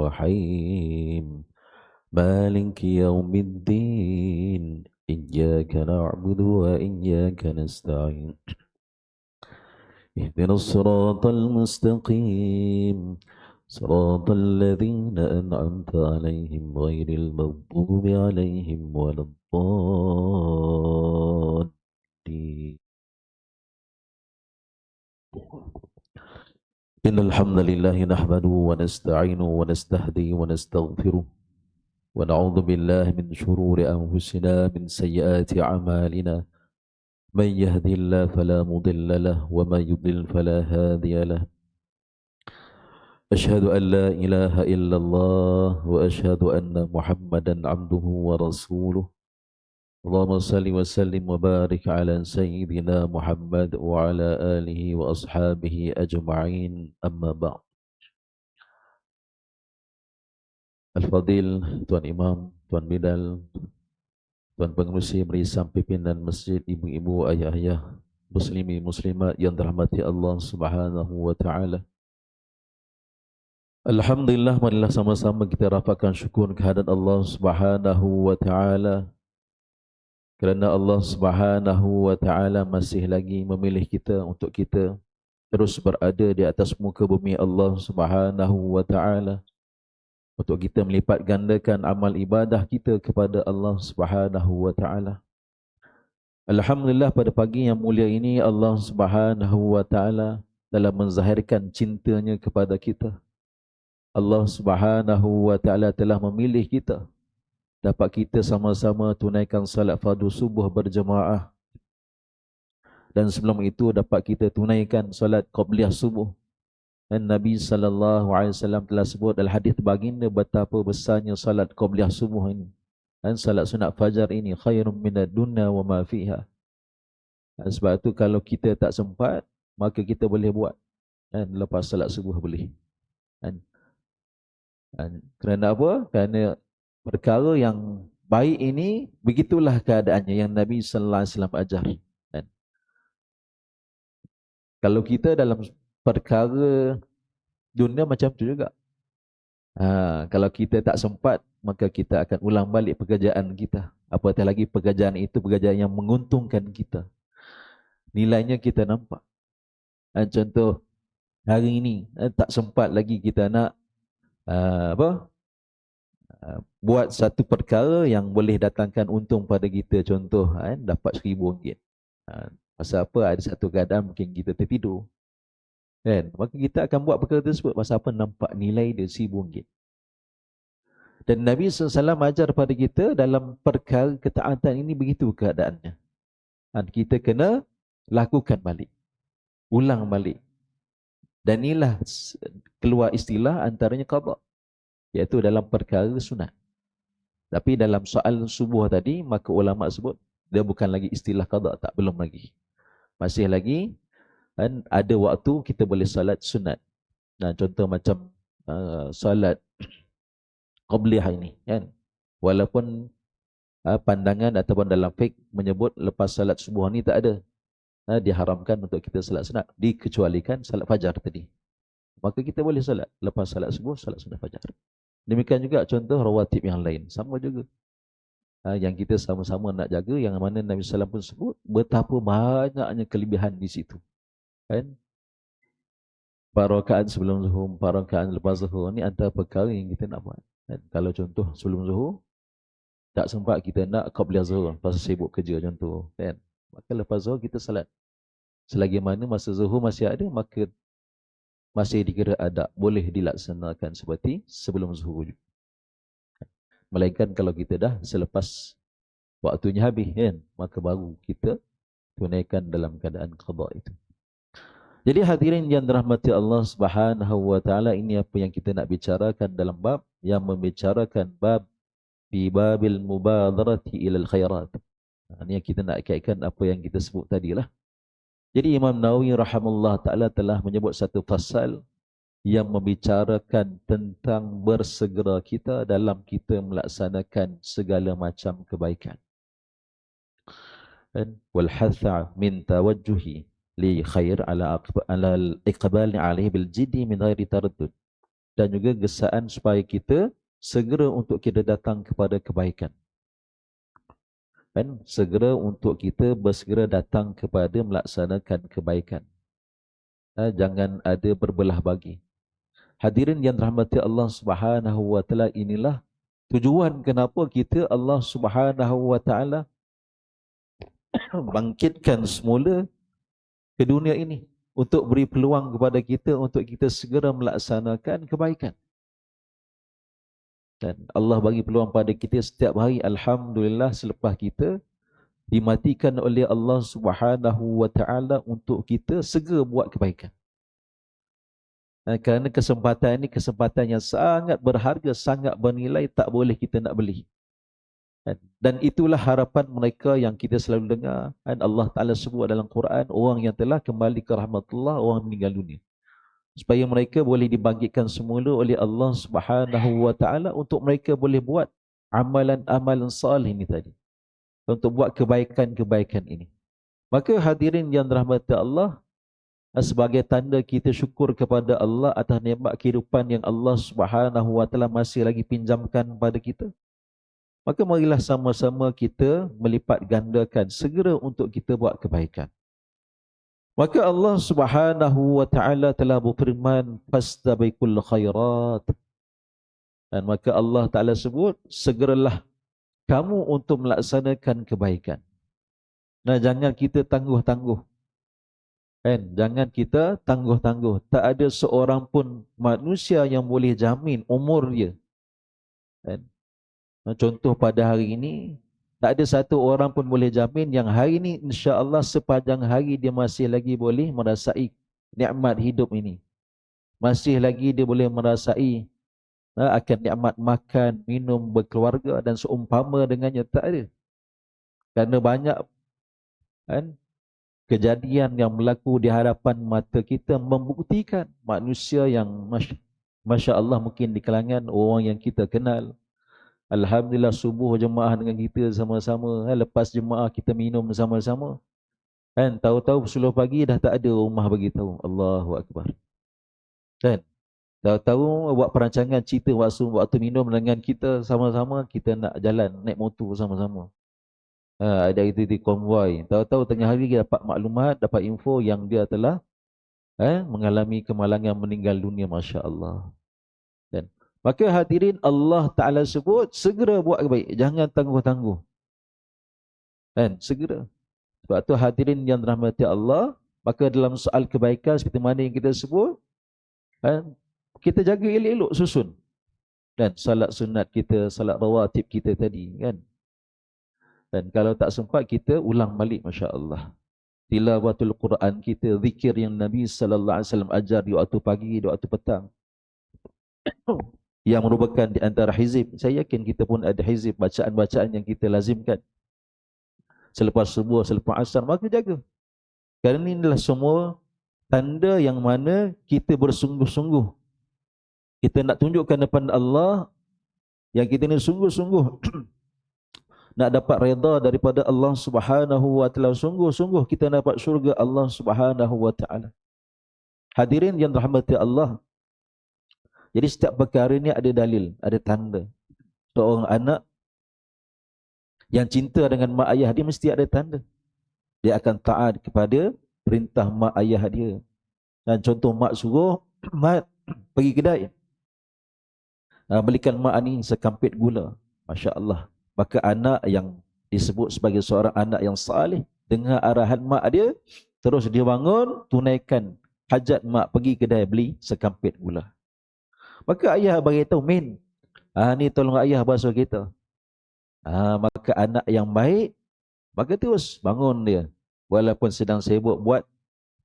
الرحيم مالك يوم الدين إياك نعبد وإياك نستعين اهدنا الصراط المستقيم صراط الذين أنعمت عليهم غير المغضوب عليهم ولا الضالين. إن الحمد لله نحمده ونستعينه ونستهديه ونستغفره ونعوذ بالله من شرور أنفسنا من سيئات أعمالنا من يهدي الله فلا مضل له ومن يضلل فلا هادي له أشهد أن لا إله إلا الله وأشهد أن محمدا عبده ورسوله اللهم صل وسلم وبارك على سيدنا محمد وعلى آله وأصحابه أجمعين أما بعد. Al-Fadil, Tuan Imam, Tuan Bidal, Tuan Pengerusi Merisam Pimpinan Masjid, Ibu-ibu, ayah-ayah, Muslimi, Muslimat yang dirahmati Allah Subhanahu wa Ta'ala. Alhamdulillah, marilah sama-sama kita rapatkan syukur kehadirat Allah Subhanahu wa Ta'ala, kerana Allah Subhanahu wa Ta'ala masih lagi memilih kita untuk kita terus berada di atas muka bumi Allah Subhanahu wa Ta'ala, untuk kita melipat gandakan amal ibadah kita kepada Allah Subhanahu wa Ta'ala. Alhamdulillah, pada pagi yang mulia ini Allah Subhanahu wa Ta'ala telah menzahirkan cintanya kepada kita. Allah Subhanahu wa Ta'ala telah memilih kita dapat kita sama-sama tunaikan salat fardu subuh berjemaah, dan sebelum itu dapat kita tunaikan salat qabliyah subuh. Dan Nabi SAW telah sebut dalam hadis baginda betapa besarnya salat qabliyah subuh ini. Dan salat sunat fajar ini khairum minad dunya wa ma fiha. Dan sebab itu kalau kita tak sempat, maka kita boleh buat. Dan lepas salat subuh boleh. Dan kerana apa? Kerana perkara yang baik ini, begitulah keadaannya yang Nabi SAW ajar. Dan kalau kita dalam perkara dunia macam tu juga. Kalau kita tak sempat, maka kita akan ulang balik pekerjaan kita. Apatah lagi pekerjaan itu pekerjaan yang menguntungkan kita. Nilainya kita nampak. Contoh, hari ini tak sempat lagi kita nak buat satu perkara yang boleh datangkan untung pada kita. Contoh, dapat RM1,000. Pasal apa? Ada satu keadaan mungkin kita tertidur. Maka kita akan buat perkara tersebut. Pasal apa? Nampak nilai dia RM1,000. Dan Nabi SAW ajar pada kita dalam perkara ketaatan ini begitu keadaannya. Dan kita kena lakukan balik. Ulang balik. Dan inilah keluar istilah antaranya qada, iaitu dalam perkara sunat. Tapi dalam soal subuh tadi, maka ulama sebut dia bukan lagi istilah qada, tak, belum lagi. Masih lagi ada waktu kita boleh salat sunat. Nah, contoh macam salat qabliyah ini, kan? Walaupun pandangan ataupun dalam fiqh menyebut lepas salat subuh ni tak ada, diharamkan untuk kita salat sunat, dikecualikan salat fajar tadi. Maka kita boleh salat lepas salat subuh, salat sunat fajar. Demikian juga contoh rawatib yang lain, sama juga. Yang kita sama-sama nak jaga, yang mana Nabi SAW pun sebut betapa banyaknya kelebihan di situ. Kan? 4 rakaat sebelum zuhur, 4 rakaat lepas zuhur, ni antara perkara yang kita nak buat. Dan kalau contoh sebelum zuhur, tak sempat kita nak qabliyah zuhur, pasal sibuk kerja contoh. Kan? Maka lepas zuhur kita salat. Selagi mana masa zuhur masih ada, maka masih dikira ada, boleh dilaksanakan seperti sebelum zuhur juga. Melainkan kalau kita dah selepas waktunya habis, kan? Maka baru kita tunaikan dalam keadaan qada itu. Jadi hadirin yang dirahmati Allah Subhanahu wa Ta'ala, ini apa yang kita nak bicarakan dalam bab yang membicarakan bab fi babil mubadarati ilal khairat. Ini yang kita nak kaitkan apa yang kita sebut tadilah. Jadi Imam Nawawi rahimahullah ta'ala telah menyebut satu fasal yang membicarakan tentang bersegera kita dalam kita melaksanakan segala macam kebaikan. Wal hatha min tawajjuhi li khair ala al-iqbal alaihi bil jiddi min ghairi taraddud. dan juga gesaan supaya kita segera untuk kita datang kepada kebaikan. Kan? Segera untuk kita bersegera datang kepada melaksanakan kebaikan. Jangan ada berbelah bagi. Hadirin yang dirahmati Allah Subhanahu wa taala, inilah tujuan kenapa kita Allah Subhanahu wa taala bangkitkan semula ke dunia ini untuk beri peluang kepada kita untuk kita segera melaksanakan kebaikan. Dan Allah bagi peluang pada kita setiap hari, alhamdulillah, selepas kita dimatikan oleh Allah Subhanahu wa taala untuk kita segera buat kebaikan. Kerana kesempatan ini kesempatan yang sangat berharga, sangat bernilai, tak boleh kita nak beli. Dan itulah harapan mereka yang kita selalu dengar. Allah Ta'ala sebut dalam Quran, orang yang telah kembali ke rahmatullah, orang meninggal dunia. Supaya mereka boleh dibangkitkan semula oleh Allah Subhanahu wa taala untuk mereka boleh buat amalan-amalan salih ini tadi. Untuk buat kebaikan-kebaikan ini. Maka hadirin yang dirahmati Allah, sebagai tanda kita syukur kepada Allah atas nikmat kehidupan yang Allah Subhanahu wa taala masih lagi pinjamkan pada kita, maka marilah sama-sama kita melipat gandakan segera untuk kita buat kebaikan. Maka Allah Subhanahu wa taala telah berfirman, fastabiqul khairat. Dan maka Allah Taala sebut, segeralah kamu untuk melaksanakan kebaikan. Nah, jangan kita tangguh-tangguh. Jangan kita tangguh-tangguh. Tak ada seorang pun manusia yang boleh jamin umur dia. Contoh pada hari ini, tak ada satu orang pun boleh jamin yang hari ini insya-Allah sepanjang hari dia masih lagi boleh merasai nikmat hidup ini. Masih lagi dia boleh merasai akan nikmat makan, minum, berkeluarga dan seumpama dengannya, tak ada. Kerana banyak kejadian yang berlaku di hadapan mata kita membuktikan manusia yang Masya Allah mungkin di kalangan orang yang kita kenal. Alhamdulillah subuh jemaah dengan kita sama-sama. Lepas jemaah kita minum sama-sama. Tahu-tahu 10 pagi dah tak ada rumah beritahu. Allahu Akbar. Tahu-tahu buat perancangan cerita waktu minum dengan kita sama-sama, kita nak jalan naik motor sama-sama. Ada aktiviti konvoi. Tahu-tahu tengah hari kita dapat maklumat, dapat info yang dia telah mengalami kemalangan, meninggal dunia, Masya Allah. Dan maka hadirin, Allah Ta'ala sebut, segera buat baik, jangan tangguh-tangguh. Segera. Sebab tu hadirin yang dirahmati Allah, maka dalam soal kebaikan seperti mana yang kita sebut, kita jaga elok-elok susun. Dan salat sunat kita, salat rawatib kita tadi, kan? Dan kalau tak sempat, kita ulang balik, Masya Allah. Tilawatul Quran kita, zikir yang Nabi SAW ajar di waktu pagi, di waktu petang. Yang merupakan di antara hizib. Saya yakin kita pun ada hizib, bacaan-bacaan yang kita lazimkan. Selepas subuh, selepas asar, maka jaga. Kerana inilah semua tanda yang mana kita bersungguh-sungguh. Kita nak tunjukkan depan Allah yang kita ni sungguh-sungguh nak dapat redha daripada Allah Subhanahu wa taala, sungguh-sungguh kita dapat syurga Allah Subhanahu wa taala. Hadirin yang dirahmati Allah. Jadi setiap perkara ni ada dalil, ada tanda. Seorang anak yang cinta dengan mak ayah dia mesti ada tanda. Dia akan taat kepada perintah mak ayah dia. Dan contoh mak suruh, mak pergi kedai, belikan mak ni sekampit gula. Masya Allah. Maka anak yang disebut sebagai seorang anak yang salih, dengar arahan mak dia, terus dia bangun, tunaikan hajat mak, pergi kedai beli sekampit gula. Maka ayah beritahu, Min, ni tolong ayah basuh kita. Maka anak yang baik, maka terus bangun dia. Walaupun sedang sibuk buat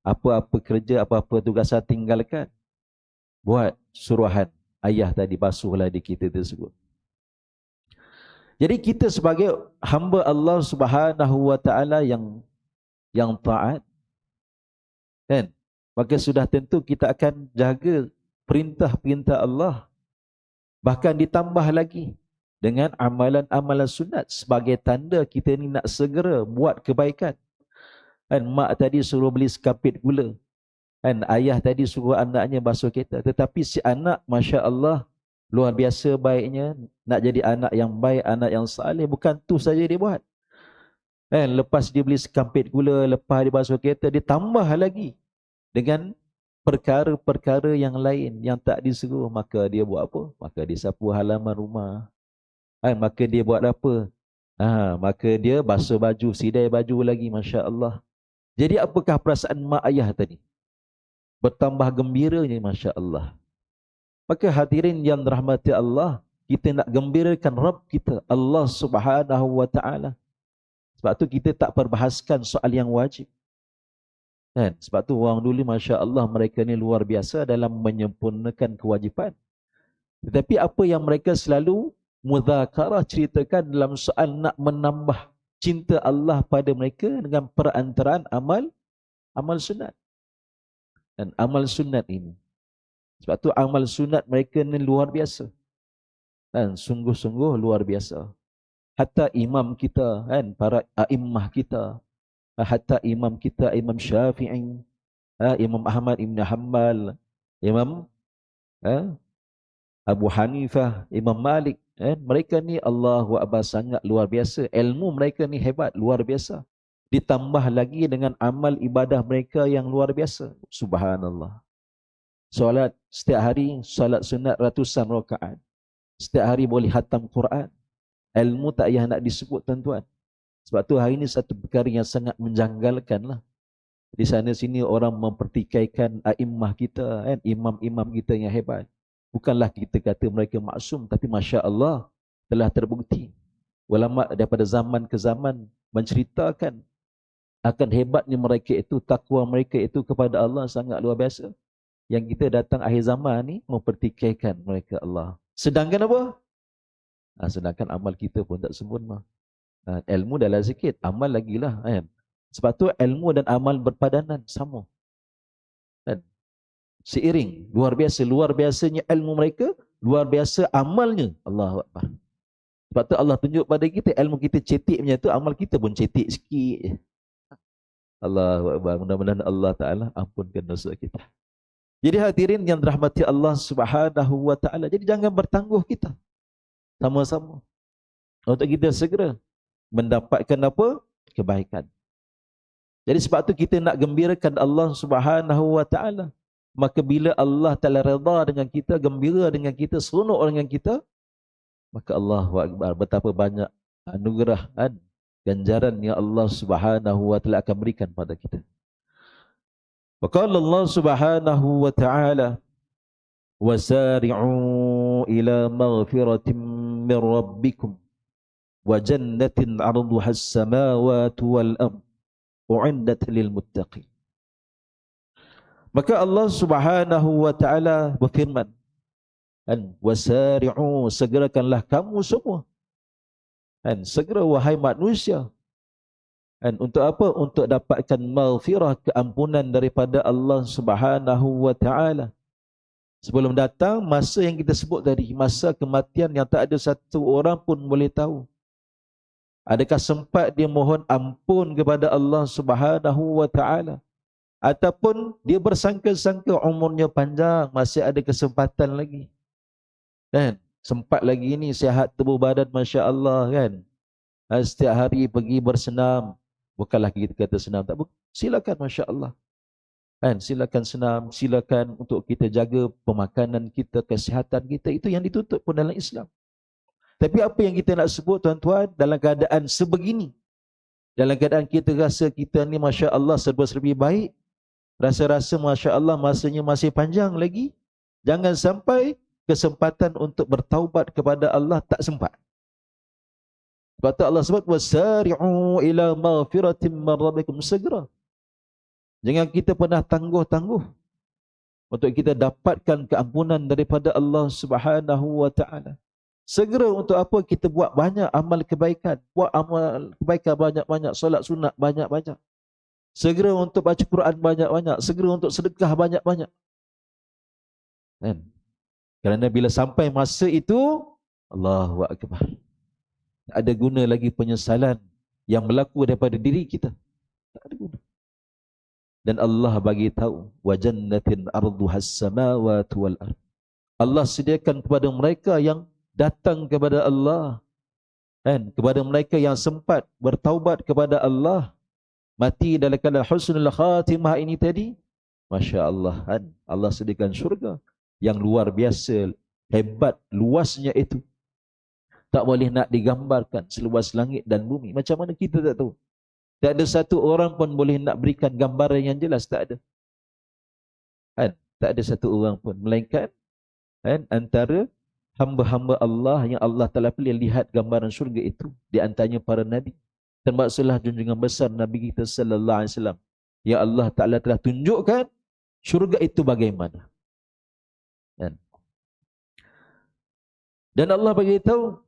apa-apa kerja, apa-apa tugasan, tinggalkan. Buat suruhan ayah tadi, basuhlah di kita tersebut. Jadi kita sebagai hamba Allah Subhanahu wa taala yang taat, kan? Maka sudah tentu kita akan jaga perintah-perintah Allah. Bahkan ditambah lagi dengan amalan-amalan sunat sebagai tanda kita ni nak segera buat kebaikan. Kan mak tadi suruh beli sekapit gula. Kan ayah tadi suruh anaknya basuh kereta, tetapi si anak Masya Allah luar biasa baiknya, nak jadi anak yang baik, anak yang saleh, bukan tu saja dia buat. Kan lepas dia beli sekampit gula, lepas dia basuh kereta, dia tambah lagi dengan perkara-perkara yang lain yang tak disuruh. Maka dia buat apa? Maka dia sapu halaman rumah. Maka dia buat apa? Maka dia basuh baju, sidai baju lagi, Masya Allah. Jadi apakah perasaan mak ayah tadi? Bertambah gembiranya, Masya Allah. Maka hadirin yang dirahmati Allah, kita nak gembirakan Rabb kita, Allah Subhanahu wa Ta'ala. Sebab tu kita tak perbahaskan soal yang wajib. Kan? Sebab tu orang dulu, Masya Allah, mereka ni luar biasa dalam menyempurnakan kewajipan. Tetapi apa yang mereka selalu mudzakarah ceritakan dalam soal nak menambah cinta Allah pada mereka dengan perantaraan amal sunat. Dan amal sunat ini, sebab tu amal sunat mereka ni luar biasa. Dan sungguh-sungguh luar biasa. Hatta imam kita, kan, para a'immah kita, hatta imam kita, Imam Syafi'i, Imam Ahmad Ibn Hanbal, Imam Abu Hanifah, Imam Malik, mereka ni Allahu Akbar, sangat luar biasa. Ilmu mereka ni hebat, luar biasa. Ditambah lagi dengan amal ibadah mereka yang luar biasa. Subhanallah. Solat setiap hari, solat sunat ratusan rakaat. Setiap hari boleh khatam Quran. Ilmu tak payah nak disebut, tuan-tuan. Sebab tu hari ini satu perkara yang sangat menjanggalkan lah. Di sana sini orang mempertikaikan a'immah kita, kan? Imam-imam kita yang hebat. Bukanlah kita kata mereka maksum, tapi Masya Allah telah terbukti. Ulama daripada zaman ke zaman menceritakan akan hebatnya mereka itu, takwa mereka itu kepada Allah sangat luar biasa. Yang kita datang akhir zaman ni mempertikaikan mereka Allah. Sedangkan apa? Sedangkan amal kita pun tak sempurna. Ilmu dah lah sikit, amal lagi lah. Kan? Sebab tu ilmu dan amal berpadanan, sama. Kan? Seiring, luar biasa. Luar biasanya ilmu mereka, luar biasa amalnya. Allahu Akbar. Sebab tu Allah tunjuk pada kita, ilmu kita cetik punya tu, amal kita pun cetik sikit je. Allahu Akbar. Mudah-mudahan Allah Ta'ala ampunkan dosa kita. Jadi hadirin yang dirahmati Allah Subhanahu wa Ta'ala, jadi jangan bertangguh kita. Sama-sama. Untuk kita segera mendapatkan apa? Kebaikan. Jadi sebab tu kita nak gembirakan Allah Subhanahu wa Ta'ala. Maka bila Allah Ta'ala redha dengan kita, gembira dengan kita, seronok dengan kita, maka Allahu Akbar, betapa banyak anugerah dan ganjaran yang Allah Subhanahu wa Ta'ala akan berikan pada kita. Maka Allah Subhanahu wa Ta'ala, wasari'u ila maghfiratin min rabbikum wa jannatin 'arduha as-samawati wal ardh u'iddat lil muttaqin. Maka Allah Subhanahu wa Ta'ala berfirman, wasari'u, segerakanlah kamu semua, segera wahai manusia, untuk apa? Untuk dapatkan maghfirah, keampunan daripada Allah Subhanahu wa Ta'ala. Sebelum datang masa yang kita sebut tadi, masa kematian yang tak ada satu orang pun boleh tahu. Adakah sempat dia mohon ampun kepada Allah Subhanahu wa Ta'ala, ataupun dia bersangka-sangka umurnya panjang, masih ada kesempatan lagi, kan? Sempat lagi ni, sihat tubuh badan, Masya Allah, kan? Setiap hari pergi bersenam. Bukanlah kita kata senam, tak, silakan, Masya Allah, kan? Silakan senam, silakan untuk kita jaga pemakanan kita, kesihatan kita. Itu yang dituntut pun dalam Islam. Tapi apa yang kita nak sebut, tuan-tuan, dalam keadaan sebegini, dalam keadaan kita rasa kita ni Masya Allah serba-serbi baik, rasa-rasa Masya Allah masanya masih panjang lagi, jangan sampai kesempatan untuk bertaubat kepada Allah tak sempat. Sebab tu Allah sebut, wasari'u ila maghfiratin min rabbikum, segera. Jangan kita pernah tangguh-tangguh untuk kita dapatkan keampunan daripada Allah Subhanahu wa Ta'ala. Segera untuk apa? Kita buat banyak amal kebaikan. Buat amal kebaikan banyak-banyak. Solat sunat banyak-banyak. Segera untuk baca Quran banyak-banyak. Segera untuk sedekah banyak-banyak. Kan? Kerana bila sampai masa itu, Allahu Akbar, tak ada guna lagi penyesalan yang berlaku daripada diri kita. Tak ada guna. Dan Allah bagi tahu, wa jannatin arduhas samawati wal ard. Allah sediakan kepada mereka yang datang kepada Allah, kan, kepada mereka yang sempat bertaubat kepada Allah, mati dalam keadaan husnul khatimah ini tadi, Masya Allah, kan, Allah sediakan syurga yang luar biasa, hebat, luasnya itu. Tak boleh nak digambarkan, seluas langit dan bumi. Macam mana kita tak tahu? Tak ada satu orang pun boleh nak berikan gambaran yang jelas, tak ada. Kan? Tak ada satu orang pun. Melainkan kan, antara hamba-hamba Allah yang Allah Ta'ala pilih lihat gambaran syurga itu. Di antaranya para Nabi. Termasuklah junjungan besar Nabi kita sallallahu alaihi wasallam. Ya Allah Ta'ala telah tunjukkan syurga itu bagaimana. Kan? Dan Allah beritahu,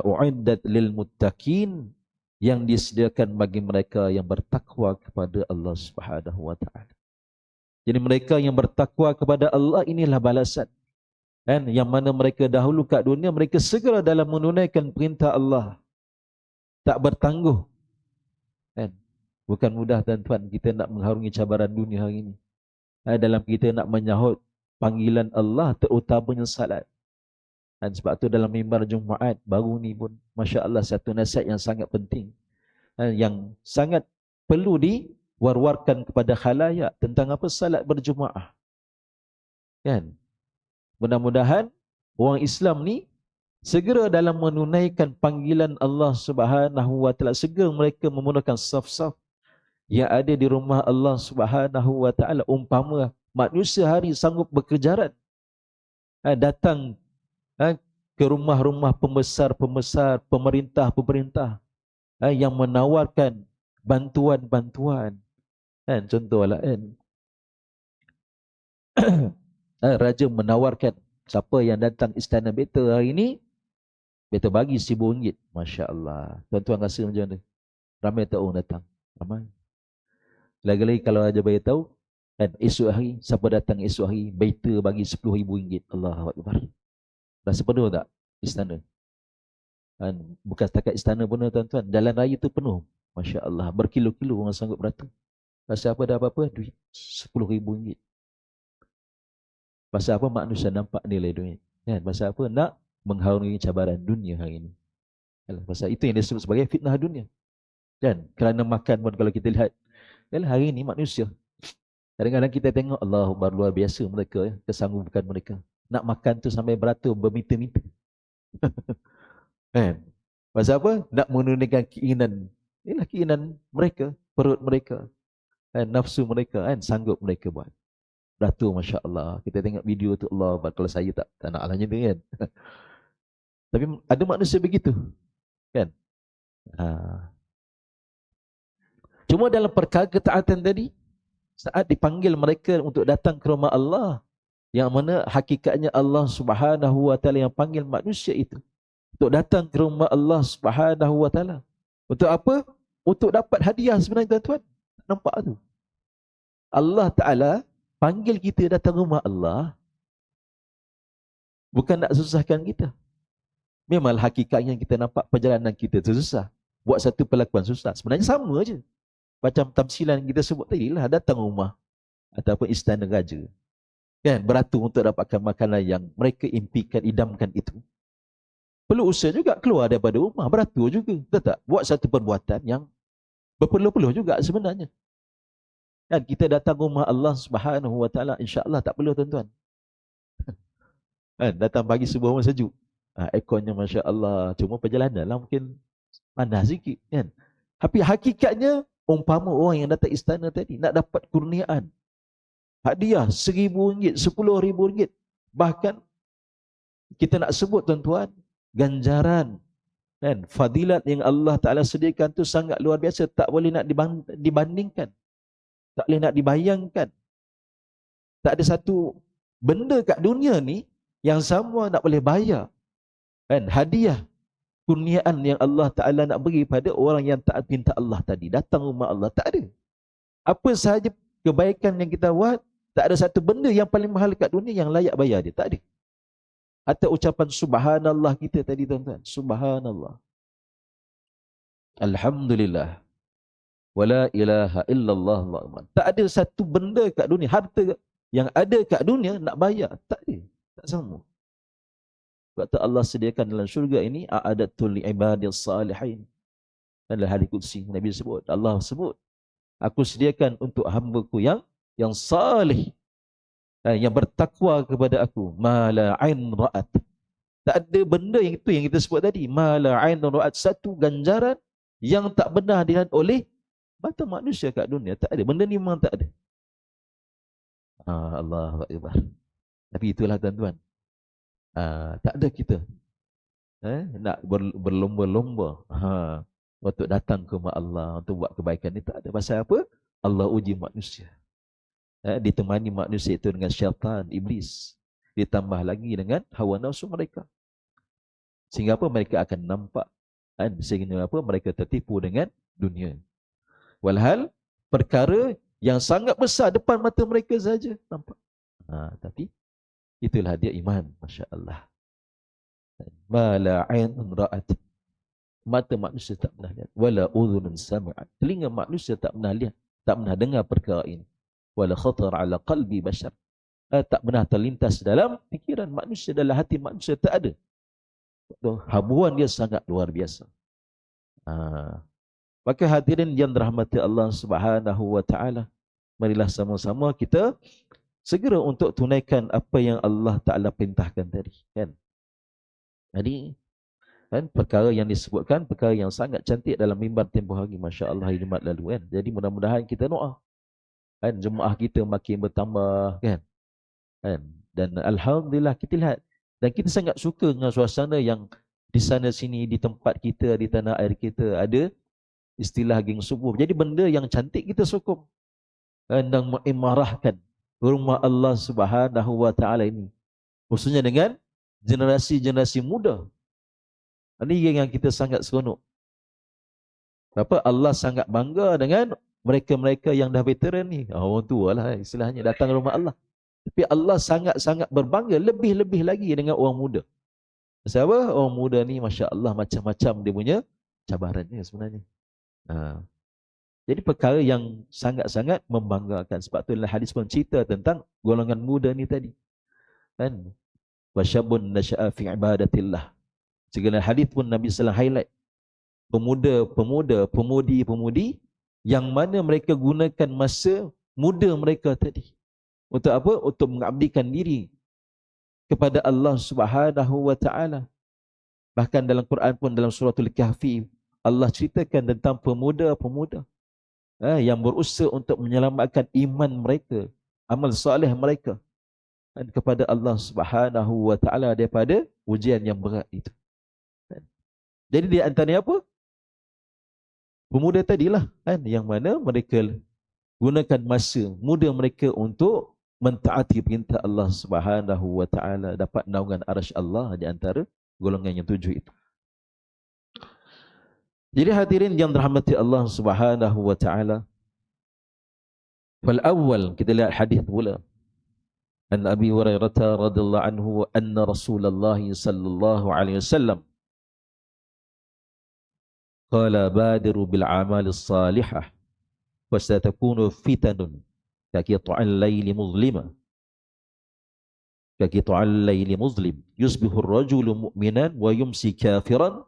u'iddat lil muttaqin, yang disediakan bagi mereka yang bertakwa kepada Allah Subhanahu wa taala. Jadi mereka yang bertakwa kepada Allah, inilah balasan. Kan, yang mana mereka dahulu kat dunia, mereka segera dalam menunaikan perintah Allah. Tak bertangguh. Kan? Bukan mudah tuan-tuan kita nak mengharungi cabaran dunia hari ini. Dalam kita nak menyahut panggilan Allah, terutamanya salat. Dan sebab tu dalam mimbar Jumaat baru ni pun, Masya Allah, satu nasihat yang sangat penting, yang sangat perlu diwar-warkan kepada khalayak tentang apa salat berjemaah. Kan? Mudah-mudahan orang Islam ni segera dalam menunaikan panggilan Allah Subhanahu wa taala, segera mereka memulakan saf-saf yang ada di rumah Allah Subhanahu wa taala. Umpama manusia hari sanggup berkejaran datang ke rumah-rumah pembesar-pembesar, pemerintah-pemerintah yang menawarkan bantuan-bantuan. Kan, contohlah kan, raja menawarkan siapa yang datang istana beta hari ini, beta bagi RM1,000. Masya Allah. Tuan-tuan rasa macam mana? Ramai tak orang datang? Ramai. Lagi-lagi kalau raja bagi tahu, kan, esok hari, siapa datang esok hari, beta bagi RM10,000. Allahu Akbar. Rasa penuh tak istana? Kan, bukan setakat istana penuh tuan-tuan, jalan raya tu penuh. Masya Allah, berkilo-kilo orang sanggup beratur. Pasal apa dah apa-apa? Duit RM10,000. Pasal apa? Manusia nampak nilai duit. Kan? Pasal apa? Nak mengharungi cabaran dunia hari ini. Pasal itu yang disebut sebagai fitnah dunia. Kan? Kerana makan pun kalau kita lihat, hari ini manusia, kadang-kadang kita tengok Allah luar biasa mereka, kesanggupan mereka. Nak makan tu sampai beratur bermeter-meter. Kan? Pasal apa? Nak menunaikan keinginan. Inilah keinginan mereka, perut mereka, kan? Nafsu mereka, kan? Sanggup mereka buat. Beratur, Masya Allah. Kita tengok video tu, Allah, kalau saya tak nak alahnya tu kan. Tapi ada manusia begitu. Kan? Cuma dalam perkara ketaatan tadi, saat dipanggil mereka untuk datang ke rumah Allah, yang mana hakikatnya Allah Subhanahu wa taala yang panggil manusia itu untuk datang ke rumah Allah Subhanahu wa taala. Untuk apa? Untuk dapat hadiah sebenarnya tuan-tuan. Nampak tu? Allah Taala panggil kita datang rumah Allah bukan nak susahkan kita. Memang hakikatnya kita nampak perjalanan kita tu susah. Buat satu perlakuan susah. Sebenarnya sama aja. Macam tamsilan kita sebut tadi lah, datang rumah ataupun istana raja. Kan, beratur untuk dapatkan makanan yang mereka impikan, idamkan itu. Perlu usaha juga keluar daripada rumah, beratur juga. Betul tak? Buat satu perbuatan yang berpeluh-peluh juga sebenarnya. Kan kita datang rumah Allah Subhanahu wa taala, insya-Allah tak perlu tuan-tuan. Kan datang pagi subuh pun sejuk. Airconnya masya-Allah, cuma perjalanan lah mungkin panas sikit kan. Tapi hakikatnya umpama orang yang datang istana tadi nak dapat kurniaan, hadiah RM1,000, RM10,000, bahkan kita nak sebut tuan-tuan, ganjaran kan, fadilat yang Allah Ta'ala sediakan tu sangat luar biasa. Tak boleh nak dibandingkan, tak boleh nak dibayangkan. Tak ada satu benda kat dunia ni yang sama nak boleh bayar kan, hadiah kurniaan yang Allah Ta'ala nak beri pada orang yang taat perintah Allah tadi, datang rumah Allah. Tak ada. Apa sahaja kebaikan yang kita buat, tak ada satu benda yang paling mahal kat dunia yang layak bayar dia. Tak ada. Atau ucapan subhanallah kita tadi tuan-tuan. Subhanallah. Alhamdulillah. Wala ilaha illallah Allahumma. Tak ada satu benda kat dunia, harta yang ada kat dunia nak bayar. Tak ada. Tak sama. Sebab tu Allah sediakan dalam syurga ini, a'adatul li'ibadil salihin. Dalam hadis qudsi Nabi sebut, Allah sebut, aku sediakan untuk hamba-Ku yang salih, yang bertakwa kepada aku, ma la ain ra'at. Tak ada benda yang itu yang kita sebut tadi, ma la ain ra'at, satu ganjaran yang tak pernah dilihat oleh mata manusia kat dunia. Tak ada. Benda ni memang tak ada. Allahu Akbar. Tapi itulah tuan-tuan. Tak ada kita nak berlomba-lomba untuk datang ke rumah Allah, untuk buat kebaikan ni. Tak ada. Pasal apa? Allah uji manusia. Ditemani manusia itu dengan syaitan, iblis. Ditambah lagi dengan hawa nafsu mereka. Sehingga apa? Mereka akan nampak. Sehingga apa? Mereka tertipu dengan dunia. Walhal perkara yang sangat besar depan mata mereka saja nampak. Tapi itulah dia iman, masya-Allah. Ma la 'ainun ra'at. Mata manusia tak pernah lihat. Wala udhunun sami'at. Telinga manusia tak pernah lihat, tak pernah dengar perkara ini. Wala khatar 'ala qalbi bashar. Tak pernah terlintas dalam fikiran manusia, dalam hati manusia, tak ada. Habuan dia sangat luar biasa. Maka hadirin yang dirahmati Allah Subhanahu wa taala, marilah sama-sama kita segera untuk tunaikan apa yang Allah Taala perintahkan tadi, kan? Jadi perkara yang disebutkan, perkara yang sangat cantik dalam mimbar tempoh hari, masya-Allah, Jumaat lalu, kan? Jadi mudah-mudahan kita doa, kan, jemaah kita makin bertambah, kan? Dan alhamdulillah kita lihat, dan kita sangat suka dengan suasana yang di sana sini, di tempat kita, di tanah air kita ada istilah geng subuh. Jadi benda yang cantik kita sokong dan mengimarahkan rumah Allah Subhanahu wa taala ini, khususnya dengan generasi-generasi muda. Ini yang kita sangat seronok. Kenapa? Allah sangat bangga dengan mereka-mereka yang dah veteran ni. Orang tua lah istilahnya, datang ke rumah Allah. Tapi Allah sangat-sangat berbangga lebih-lebih lagi dengan orang muda. Sebab apa? Orang muda ni masya-Allah macam-macam dia punya cabarannya sebenarnya. Jadi perkara yang sangat-sangat membanggakan. Sebab tu dalam hadis pun cerita tentang golongan muda ni tadi, kan? Wasyabun nasya'a fi ibadatillah. Segala hadis pun Nabi sallallahu alaihi wasallam highlight pemuda-pemuda, pemudi-pemudi yang mana mereka gunakan masa muda mereka tadi untuk apa? Untuk mengabdikan diri kepada Allah Subhanahu wa taala. Bahkan dalam Quran pun, dalam suratul Kahfi, Allah ceritakan tentang pemuda-pemuda yang berusaha untuk menyelamatkan iman mereka, amal soleh mereka, dan kepada Allah Subhanahu wa taala daripada ujian yang berat itu. Jadi di antaranya apa? Pemuda tadilah, kan, yang mana mereka gunakan masa muda mereka untuk mentaati perintah Allah Subhanahu wa taala, dapat naungan arasy Allah di antara golongan yang 7 itu. Jadi hadirin yang dirahmati Allah Subhanahu wa taala, fal awwal, kita lihat hadis pula. An Abi Hurairah radhiyallahu anhu anna Rasulullah sallallahu alaihi wasallam qala badiru bil a'mali salihah wa satakunu fitanun kaqita'al layli muzlima, kaqita'al layli muzlim, yusbihu ar-rajulu mu'minan wa yumsi kafiran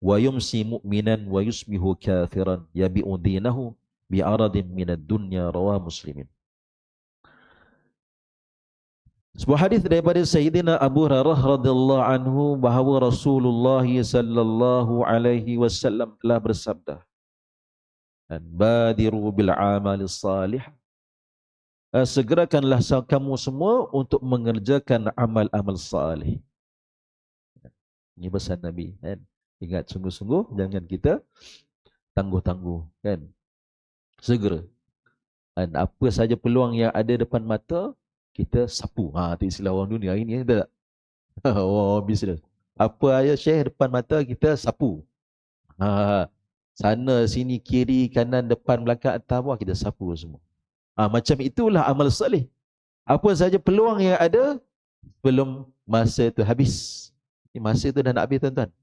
wa yumsi mu'minan wa yusbihu kafiran yabi'u dinahu bi'aradin minad dunya, rawah Muslimin. Sebuah hadis daripada Sayyidina Abu Hurairah radhiyallahu anhu bahawa Rasulullah sallallahu alaihi wasallam telah bersabda, badiru bil amali salih, segerakanlah kamu semua untuk mengerjakan amal-amal salih. Ini pesan Nabi, kan? Ingat sungguh-sungguh, jangan kita tangguh-tangguh, kan? Segera. Dan apa saja peluang yang ada depan mata, kita sapu. Itu istilah orang dunia hari ni, tak? Habis dah. Apa aja share depan mata, kita sapu. Sana, sini, kiri, kanan, depan, belakang, atas, bawah, kita sapu semua. Macam itulah amal salih. Apa saja peluang yang ada, sebelum masa itu habis. Masa itu dah nak habis, tuan-tuan.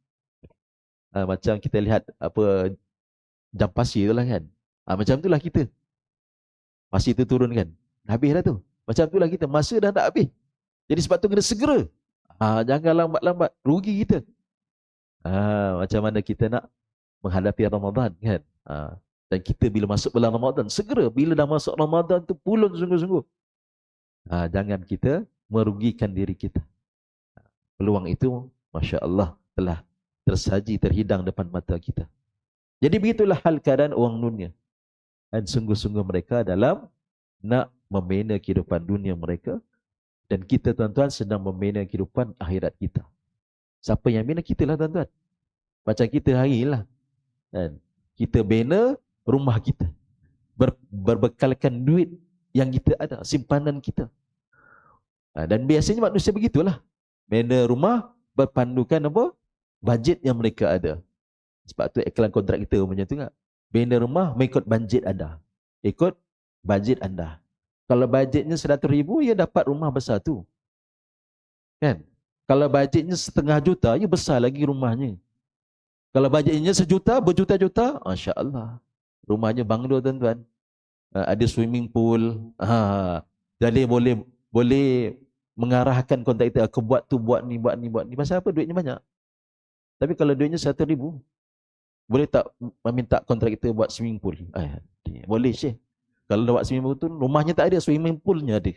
Macam kita lihat apa jam pasir tu lah, kan? Macam itulah kita. Masa itu turun kan. Habis dah tu. Macam itulah kita. Masa dah nak habis. Jadi sebab tu kena segera. Jangan lambat-lambat. Rugi kita. Macam mana kita nak menghadapi Ramadan kan. Dan kita bila masuk bulan Ramadan, segera. Bila dah masuk Ramadan tu pulun sungguh-sungguh. Jangan kita merugikan diri kita. Peluang itu, Masya Allah, telah tersaji, terhidang depan mata kita. Jadi begitulah hal keadaan orang dunia. Dan sungguh-sungguh mereka dalam nak membina kehidupan dunia mereka. Dan kita tuan-tuan sedang membina kehidupan akhirat kita. Siapa yang bina? Kita lah tuan-tuan. Macam kita hari lah. Dan kita bina rumah kita. Berbekalkan duit yang kita ada. Simpanan kita. Dan biasanya manusia begitulah. Bina rumah berpandukan apa? Bajet yang mereka ada. Sebab tu iklan kontrak kita macam tu kan. Bina rumah mengikut bajet anda. Ikut bajet anda. Kalau bajetnya 100,000, ya dapat rumah besar tu. Kan? Kalau bajetnya 500,000 juta, ya besar lagi rumahnya. Kalau bajetnya 1 juta, berjuta-juta, Masya Allah. Rumahnya banglo tuan-tuan. Ada swimming pool. Jadi boleh mengarahkan kontraktor aku buat tu, buat ni. Pasal apa? Duitnya banyak. Tapi kalau duitnya 100,000, boleh tak meminta kontraktor buat swimming pool? Boleh Syekh. Kalau dah buat swimming pool tu, rumahnya tak ada, swimming poolnya ada.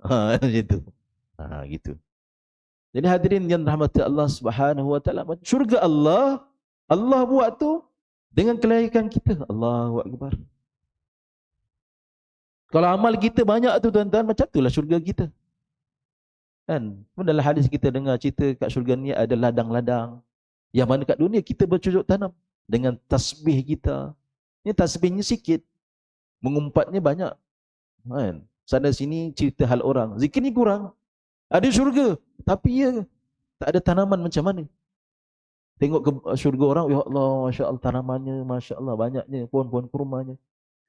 Macam tu. Gitu. Jadi hadirin yang rahmati Allah Subhanahu wa taala, syurga Allah buat tu dengan kelayakan kita. Allahu akbar. Kalau amal kita banyak tu tuan-tuan, macam itulah syurga kita. Kan? Dalam hadis kita dengar cerita kat syurga ni ada ladang-ladang. Yang mana kat dunia kita bercocok tanam dengan tasbih kita. Ini tasbihnya sikit, mengumpatnya banyak. Kan? Sana sini cerita hal orang. Zikir ni kurang. Ada syurga, tapi ya tak ada tanaman macam mana. Tengok ke syurga orang, ya Allah, Masya Allah, tanamannya, Masya Allah, banyaknya, pohon-pohon kurmanya.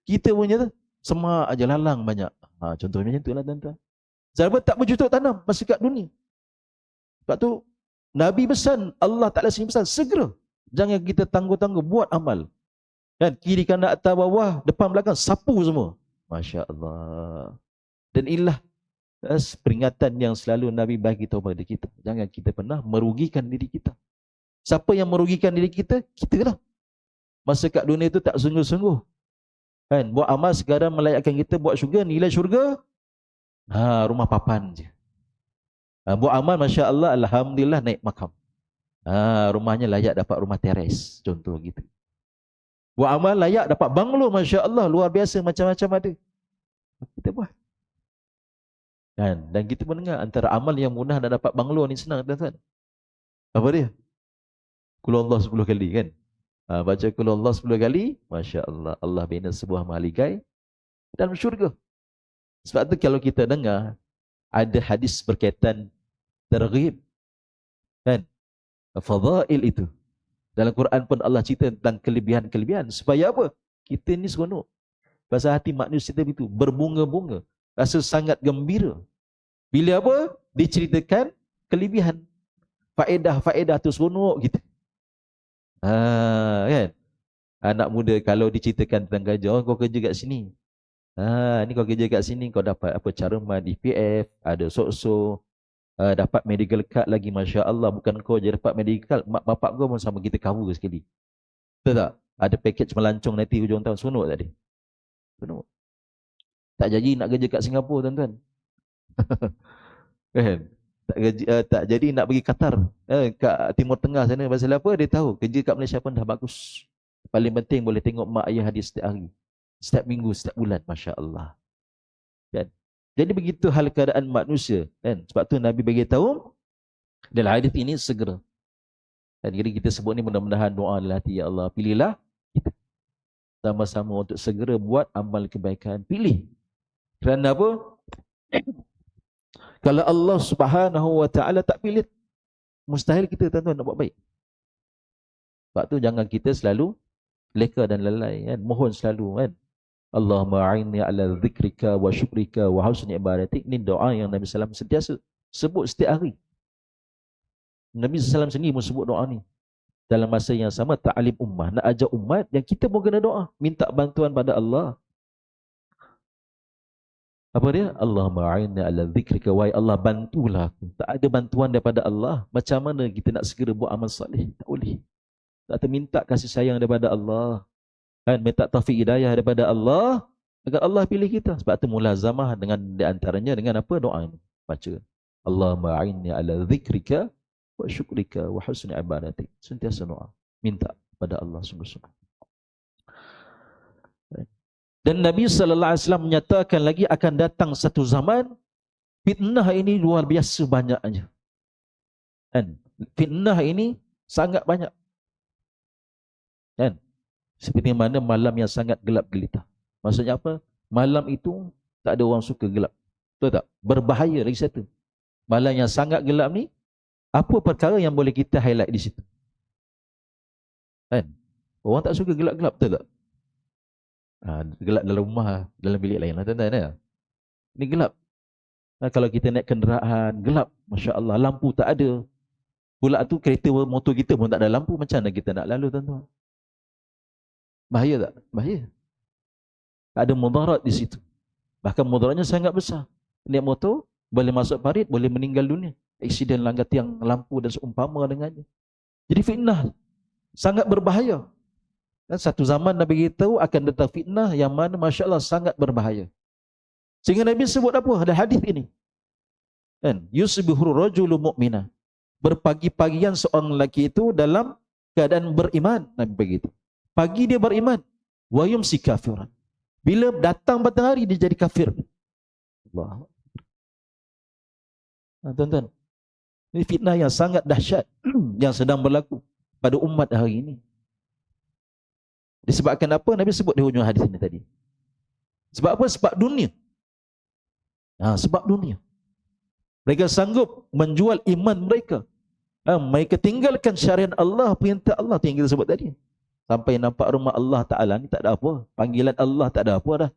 Kita punya tu, semak aja lalang banyak. Contohnya macam tu lah tuan-tuan. Sebab tak bercocok tanam masih kat dunia. Sebab tu, Nabi pesan, Allah Ta'ala sini pesan, segera. Jangan kita tangguh-tangguh, buat amal. Kan? Kiri kanan atas bawah, depan belakang, sapu semua. Masya Allah. Dan inilah peringatan yang selalu Nabi bagi tahu kepada kita. Jangan kita pernah merugikan diri kita. Siapa yang merugikan diri kita? Kita lah. Masa kat dunia itu tak sungguh-sungguh. Kan? Buat amal sekarang melayakkan kita buat syurga, nilai syurga, rumah papan je. Buat amal, Masya Allah, Alhamdulillah naik makam. Rumahnya layak dapat rumah teres. Contoh gitu. Buat amal layak dapat banglo, Masya Allah, luar biasa, macam-macam ada. Kita buat. Dan kita mendengar antara amal yang mudah nak dapat banglo ni senang, tuan-tuan. Apa dia? Qul Allah 10 kali kan? Baca Qul Allah 10 kali, Masya Allah, Allah bina sebuah mahligai dalam syurga. Sebab tu kalau kita dengar ada hadis berkaitan terghib, kan? Fadail itu. Dalam Quran pun Allah cerita tentang kelebihan-kelebihan. Supaya apa? Kita ni seronok. Pasal hati manusia itu berbunga-bunga. Rasa sangat gembira. Bila apa? Diceritakan kelebihan. Faedah-faedah tu seronok kita. Kan? Anak muda kalau diceritakan tentang kerja, kau kerja kat sini. Ni kau kerja kat sini, kau dapat apa, careman, DPF, ada sok-sok, dapat medical card lagi, Masya Allah. Bukan kau je dapat medical card, mak bapak kau pun sama kita cover sekali. Betul tak? Ada package melancong nanti hujung tahun. Seronok tak dia? Seronok. Tak jadi nak kerja kat Singapura, tuan-tuan. Kan? Tak jadi nak pergi Qatar, kat Timur Tengah sana. Pasal apa? Dia tahu kerja kat Malaysia pun dah bagus. Paling penting boleh tengok mak ayah hadir setiap hari, setiap minggu, setiap bulan. Masya Allah. Kan? Jadi begitu hal keadaan manusia. Kan? Sebab tu Nabi bagi tahu dalam hadis ini segera. Dan jadi kita sebut ni mudah-mudahan doa dalam hati, ya Allah, pilihlah kita sama-sama untuk segera buat amal kebaikan. Pilih. Kerana apa? Kalau Allah Subhanahu wa taala tak pilih, mustahil kita, tuan-tuan, nak buat baik. Sebab tu jangan kita selalu leka dan lalai, kan? Mohon selalu, kan? Allahumma a'inni ala zikrika wa syukrika wa husni ibadatik. Ini doa yang Nabi SAW sentiasa sebut setiap hari. Nabi SAW sendiri pun sebut doa ni. dalam masa yang sama ta'lim ummah, nak ajak umat, yang kita pun kena doa, minta bantuan pada Allah. Apa dia? Allahumma a'inna ala dzikrika, wa Allah bantulah aku. Tak ada bantuan daripada Allah. Macam mana kita nak segera buat amal soleh? Tak boleh. Tak terminta kasih sayang daripada Allah. Kan minta taufik hidayah daripada Allah agar Allah pilih kita. Sebab tu mulazamah dengan di antaranya dengan apa? Doa ini. Baca. Allahumma a'inna ala dzikrika wa syukrika wa husni ibadatik. Sentiasa doa. Minta pada Allah sungguh-sungguh. Dan Nabi sallallahu alaihi wasallam menyatakan lagi akan datang satu zaman fitnah ini luar biasa banyaknya. Kan? Fitnah ini sangat banyak. Kan? Seperti mana malam yang sangat gelap gelita. Maksudnya apa? Malam itu tak ada orang suka gelap. Betul tak? Berbahaya lagi satu. Malam yang sangat gelap ni, apa perkara yang boleh kita highlight di situ? Kan? Orang tak suka gelap-gelap, betul tak? Gelap dalam rumah, dalam bilik lain lah tuan-tuan ya. Ini gelap. Kalau kita naik kenderaan, gelap. Masya Allah, lampu tak ada. Pula tu kereta motor kita pun tak ada lampu. Macam mana kita nak lalu tuan-tuan? Bahaya tak? Bahaya. Ada mudarat di situ. Bahkan mudaratnya sangat besar. Naik motor, boleh masuk parit, boleh meninggal dunia. Aksiden langgar tiang lampu dan seumpama dengannya. Jadi fitnah sangat berbahaya. Dan satu zaman Nabi beritahu akan datang fitnah yang mana Masya Allah sangat berbahaya. Sehingga Nabi sebut apa? Ada hadis ini. Kan? Yusbihur rajulu mu'mina. Berpagi-pagian seorang lelaki itu dalam keadaan beriman. Nabi begitu. Pagi dia beriman. Wa yumsi kafiran. Bila datang matahari dia jadi kafir. Allah. Tuan-tuan. Ini fitnah yang sangat dahsyat yang sedang berlaku pada umat hari ini. Disebabkan apa? Nabi sebut di hujung hadis ini tadi. Sebab apa? Sebab dunia. Sebab dunia. Mereka sanggup menjual iman mereka. Mereka tinggalkan syariat Allah, perintah Allah yang kita sebut tadi. Sampai nampak rumah Allah Ta'ala ni tak ada apa. Panggilan Allah tak ada apa dah.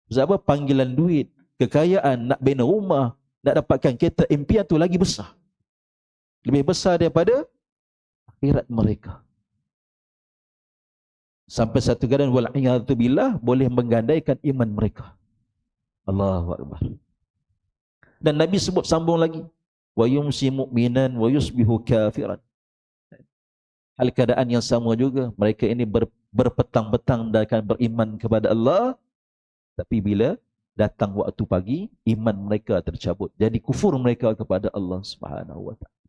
Sebab apa? Panggilan duit, kekayaan, nak bina rumah, nak dapatkan kereta impian tu lagi besar. Lebih besar daripada akhirat mereka. Sampai satu keadaan wal'iyadzu billah boleh menggandaikan iman mereka. Allahu Akbar. Dan Nabi sebut sambung lagi, wa yumsi mu'minan wa yusbihu kafiran. Hal keadaan yang sama juga, mereka ini berpetang-petang dan akan beriman kepada Allah, tapi bila datang waktu pagi, iman mereka tercabut. Jadi kufur mereka kepada Allah Subhanahu wa taala.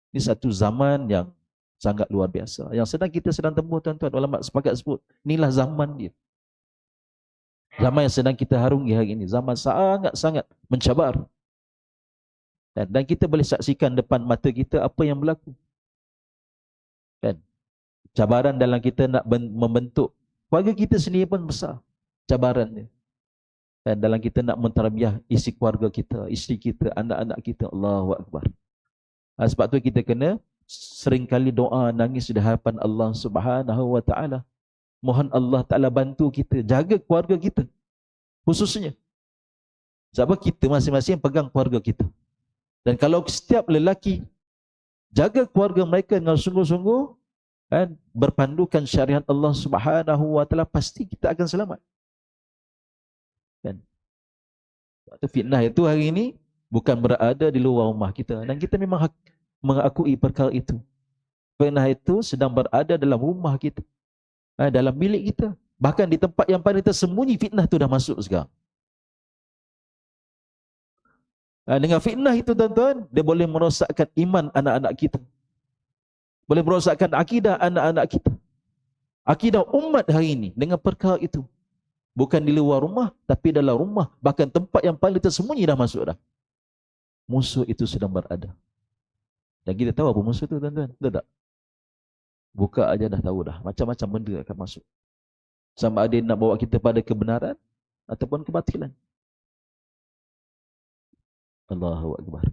Ini satu zaman yang sangat luar biasa. Yang sedang tempuh tuan-tuan, ulama sepakat sebut, inilah zaman dia. Zaman yang sedang kita harungi hari ini. Zaman sangat-sangat mencabar. Dan kita boleh saksikan depan mata kita apa yang berlaku. Kan? Cabaran dalam kita nak membentuk keluarga kita sendiri pun besar. Cabarannya. Dan dalam kita nak mentarbiah isi keluarga kita, isteri kita, anak-anak kita. Allahu Akbar. Sebab tu kita kena seringkali doa, nangis di hadapan Allah Subhanahu wa taala. Mohon Allah Taala bantu kita jaga keluarga kita. Khususnya sebab kita masing-masing pegang keluarga kita. Dan kalau setiap lelaki jaga keluarga mereka dengan sungguh-sungguh, kan, berpandukan syariat Allah Subhanahu wa taala, pasti kita akan selamat. Kan? Waktu fitnah itu hari ini bukan berada di luar rumah kita, dan kita memang mengakui perkara itu. Fitnah itu sedang berada dalam rumah kita, dalam bilik kita. Bahkan di tempat yang paling tersembunyi, fitnah itu dah masuk sekarang. Dengan fitnah itu tuan-tuan, dia boleh merosakkan iman anak-anak kita. Boleh merosakkan akidah anak-anak kita. Akidah umat hari ini dengan perkara itu. Bukan di luar rumah, tapi dalam rumah. Bahkan tempat yang paling tersembunyi dah masuk dah. Musuh itu sedang berada. Dan kita tahu apa musuh itu tuan-tuan? Betul tak? Buka aja dah tahu dah. Macam-macam benda akan masuk. Sama ada nak bawa kita pada kebenaran ataupun kebatilan. Allahu Akbar.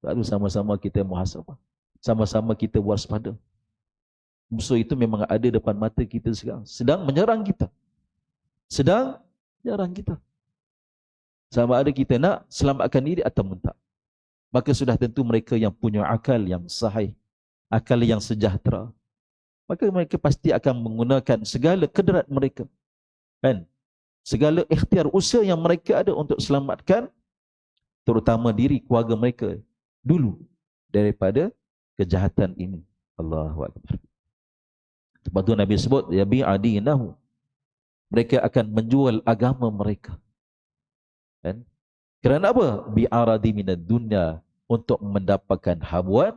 Lalu sama-sama kita muhasabah. Sama-sama kita waspada. Musuh itu memang ada depan mata kita sekarang. Sedang menyerang kita. Sedang menyerang kita. Sama ada kita nak selamatkan diri atau tak. Maka sudah tentu mereka yang punya akal yang sahih, akal yang sejahtera, maka mereka pasti akan menggunakan segala kederat mereka, kan? Segala ikhtiar usaha yang mereka ada untuk selamatkan terutama diri keluarga mereka dulu daripada kejahatan ini. Allahu Akbar. Sebab tu Nabi sebut ya bi'adinahu, mereka akan menjual agama mereka, kan? Kerana apa? Bi'aradi minad dunya, untuk mendapatkan habuan.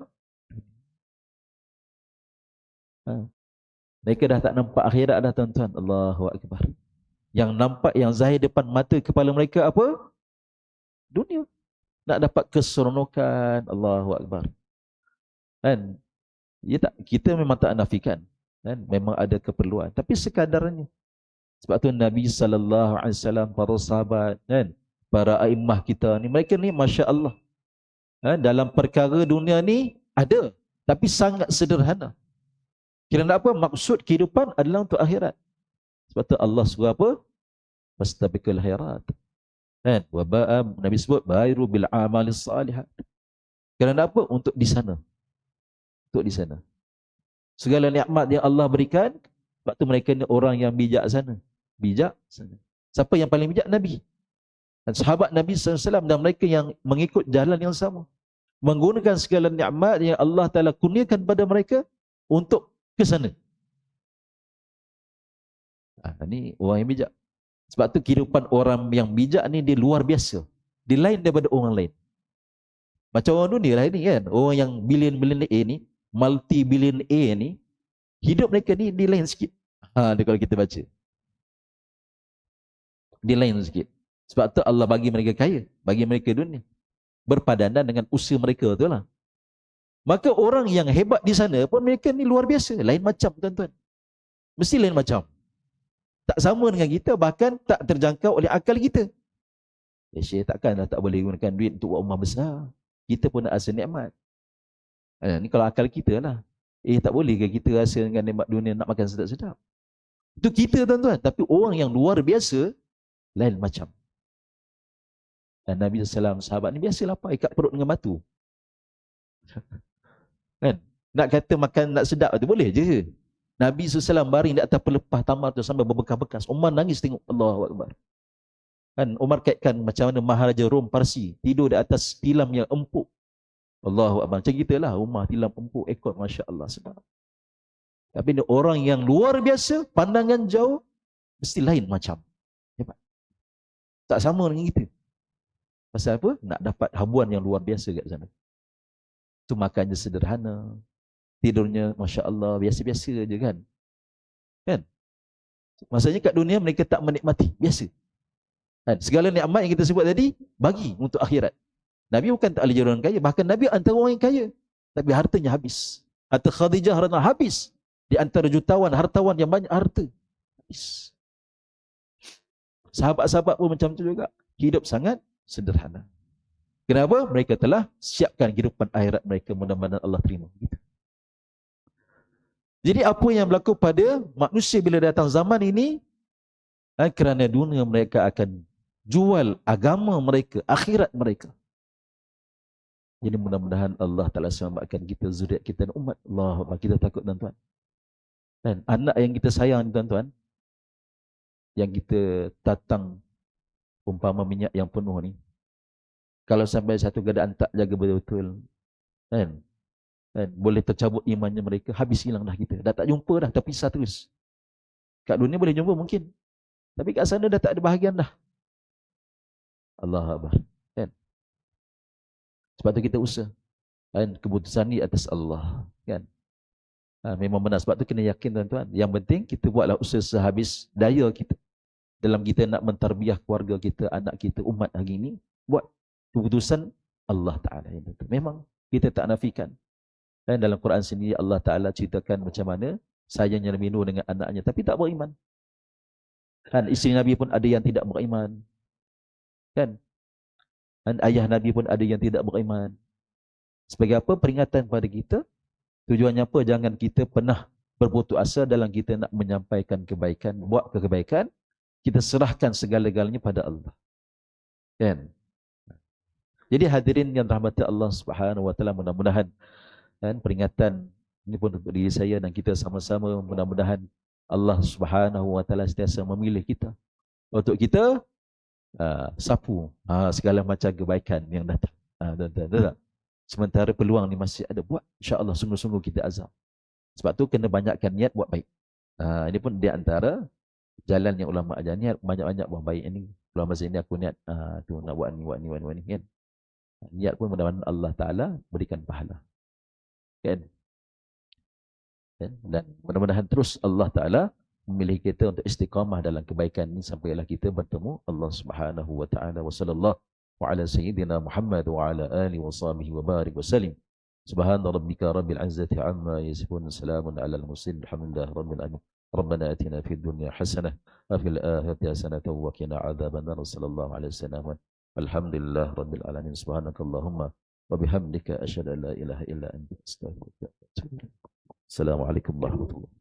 Mereka dah tak nampak akhirat dah, tuan-tuan. Allahu Akbar. Yang nampak, yang zahir depan mata kepala mereka apa? Dunia. Nak dapat keseronokan. Allahu Akbar. Kan? Ya tak, kita memang tak nafikan, kan? Memang ada keperluan, tapi sekadarnya. Sebab tu Nabi SAW, para sahabat, kan? Para a'immah kita ni, mereka ni Masya Allah, dalam perkara dunia ni ada, tapi sangat sederhana. Kerana apa? Maksud kehidupan adalah untuk akhirat. Sebab tu Allah suruh apa? Fastabiqul khairat. Kan? Nabi sebut bairu bil amalis salihat. Kerana apa? Untuk di sana. Untuk di sana. Segala nikmat yang Allah berikan, sebab tu mereka ni orang yang bijak sana. Bijak sana. Siapa yang paling bijak? Nabi. Dan sahabat Nabi SAW, dan mereka yang mengikut jalan yang sama. Menggunakan segala nikmat yang Allah Ta'ala kurniakan pada mereka untuk ke sana. Ini orang yang bijak. Sebab tu kehidupan orang yang bijak ni dia luar biasa. Dia lain daripada orang lain. Macam orang dunia lah ini kan. Orang yang bilion-bilion A ni, multi-billion A ni, hidup mereka ni dia lain sikit. Dia kalau kita baca. Dia lain sikit. Sebab tu Allah bagi mereka kaya, bagi mereka dunia. Berpadanan dengan usaha mereka tu lah. Maka orang yang hebat di sana pun mereka ni luar biasa. Lain macam, tuan-tuan. Mesti lain macam. Tak sama dengan kita, bahkan tak terjangkau oleh akal kita. Syekh takkanlah tak boleh gunakan duit untuk buat rumah besar. Kita pun nak rasa nikmat. Ni kalau akal kita lah. Tak boleh ke kita rasa dengan nikmat dunia nak makan sedap-sedap? Itu kita, tuan-tuan. Tapi orang yang luar biasa, lain macam. Dan Nabi SAW, sahabat ni biasa lapar, ikat perut dengan batu. Kan? Nak kata makan nak sedap tu boleh je. Nabi SAW baring di atas pelepah tamar tu sampai berbekas-bekas. Umar nangis tengok. Allahu Akbar. Kan Umar kaitkan macam mana Maharaja Rom Parsi tidur di atas tilam yang empuk. Allahu Akbar. Macam kita lah, rumah tilam empuk ekor, Masya Allah, sedap. Tapi ni orang yang luar biasa, pandangan jauh, mesti lain macam. Hebat. Tak sama dengan kita. Pasal apa? Nak dapat habuan yang luar biasa kat sana. Tu makannya sederhana, tidurnya Masya Allah, biasa-biasa je kan. Kan? Maksudnya kat dunia mereka tak menikmati, biasa. Kan? Segala nikmat yang kita sebut tadi, bagi untuk akhirat. Nabi bukan tak boleh jadi orang kaya, bahkan Nabi antara orang yang kaya, tapi hartanya habis. Harta Khadijah harta habis. Di antara jutawan, hartawan yang banyak harta, habis. Sahabat-sahabat pun macam tu juga. Hidup sangat sederhana. Kenapa? Mereka telah siapkan kehidupan akhirat mereka, mudah-mudahan Allah terima. Gitu. Jadi apa yang berlaku pada manusia bila datang zaman ini, kerana dunia mereka akan jual agama mereka, akhirat mereka. Jadi mudah-mudahan Allah Ta'ala selamatkan kita, zuriat kita dan umat. Allah, kita takut, tuan-tuan. Dan anak yang kita sayang, tuan-tuan, yang kita tatang umpama minyak yang penuh ni, kalau sampai satu keadaan tak jaga betul-betul, kan, boleh tercabut imannya mereka, habis hilang dah kita. Dah tak jumpa dah, terpisah terus. Kat dunia boleh jumpa mungkin, tapi kat sana dah tak ada bahagian dah. Allah Akbar. Kan? Sebab tu kita usaha. Kan? Keputusan ni atas Allah. Kan? Memang benar. Sebab tu kena yakin, tuan-tuan. Yang penting kita buatlah usaha sehabis daya kita. Dalam kita nak mentarbiah keluarga kita, anak kita, umat hari ini, buat keputusan Allah Ta'ala. Memang kita tak nafikan. Dan dalam Quran sendiri Allah Ta'ala ceritakan macam mana sayangnya Nabi Nuh dengan anaknya, tapi tak beriman. Kan isteri Nabi pun ada yang tidak beriman. Kan? Dan ayah Nabi pun ada yang tidak beriman. Sebagai apa? Peringatan kepada kita. Tujuannya apa? Jangan kita pernah berputus asa dalam kita nak menyampaikan kebaikan, buat kebaikan. Kita serahkan segala-galanya pada Allah. Kan? Jadi hadirin yang rahmati Allah Subhanahu wa taala, mudah-mudahan peringatan Ini pun untuk diri saya dan kita sama-sama, mudah-mudahan Allah Subhanahu wa taala sentiasa memilih kita untuk kita sapu segala macam kebaikan yang datang. Dan sementara peluang ni masih ada, buat, insya-Allah sungguh-sungguh kita azam. Sebab tu kena banyakkan niat buat baik. Ini pun di antara jalan yang ulama ajar, niat banyak-banyak buat baik ini. Kalau masa ini aku niat tu nak buat ni kan. Niat pun mudah-mudahan Allah Taala berikan pahala. Kan? Dan mudah-mudahan terus Allah Taala memilih kita untuk istiqamah dalam kebaikan ini sampailah kita bertemu Allah Subhanahu wa taala. Wa sallallahu ala sayyidina Muhammad wa ala alihi wa sahbihi wa barik wa sallim. Subhana rabbika rabbil izzati amma yasifun, salamun alal mursalin, alhamdulillahi rabbil alamin. ربنا آتنا في الدنيا حسنة وفي الآخرة حسنة وقنا عذاب النار. صلى الله عليه وسلم. الحمد لله رب العالمين. سبحانك اللهم وبحمدك أشهد أن لا إله إلا أنت أستغفرك. السلام عليكم ورحمة الله.